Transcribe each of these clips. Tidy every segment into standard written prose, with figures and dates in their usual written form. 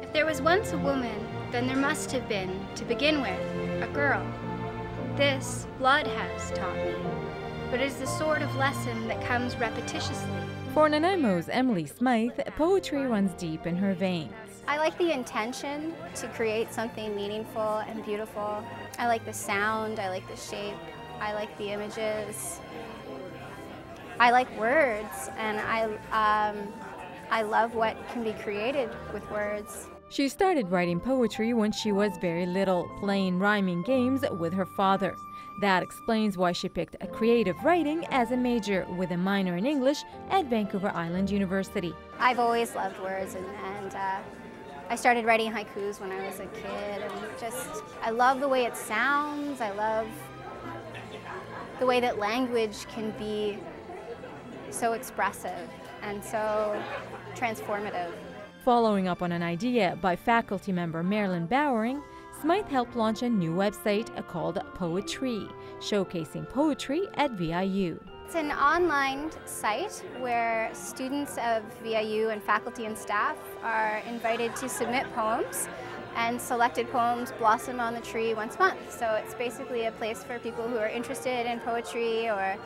If there was once a woman, then there must have been, to begin with, a girl. This blood has taught me, but it is the sort of lesson that comes repetitiously. For Nanaimo's Emily Smythe, poetry runs deep in her veins. I like the intention to create something meaningful and beautiful. I like the sound, I like the shape, I like the images. I like words, and I love what can be created with words. She started writing poetry when she was very little, playing rhyming games with her father. That explains why she picked creative writing as a major with a minor in English at Vancouver Island University. I've always loved words, and I started writing haikus when I was a kid, and I love the way it sounds. I love the way that language can be so expressive and so transformative. Following up on an idea by faculty member MARILYN Bowering, Smythe helped launch a new website called Poetree, showcasing poetry at VIU. It's an online site where students of VIU and faculty and staff are invited to submit poems, and selected poems blossom on the tree once a month. So it's basically a place for people who are interested in poetry or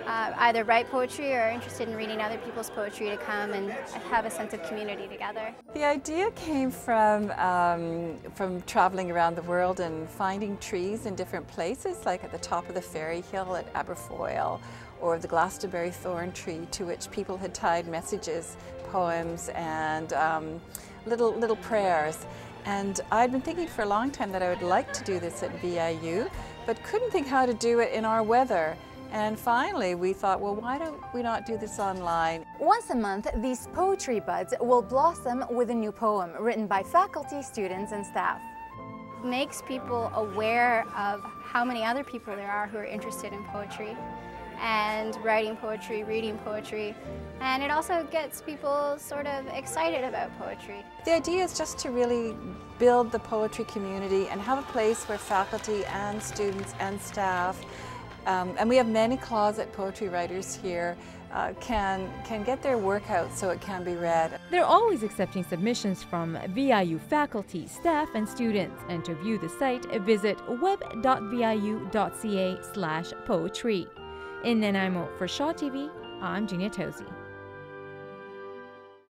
either write poetry or are interested in reading other people's poetry to come and have a sense of community together. The idea came from traveling around the world and finding trees in different places, like at the top of the Fairy Hill at Aberfoyle, or the Glastonbury thorn tree, to which people had tied messages, poems, and little prayers. And I'd been thinking for a long time that I would like to do this at VIU, but couldn't think how to do it in our weather. And finally we thought, well, why don't we not do this online? Once a month, these poetry buds will blossom with a new poem written by faculty, students, and staff. It makes people aware of how many other people there are who are interested in poetry and writing poetry, reading poetry, and it also gets people sort of excited about poetry. The idea is just to really build the poetry community and have a place where faculty and students and staff, and we have many closet poetry writers here, can get their work out so it can be read. They're always accepting submissions from VIU faculty, staff, and students. And to view the site, visit web.viu.ca/poetry. In Nanaimo, for Shaw TV, I'm Dunia TOZY.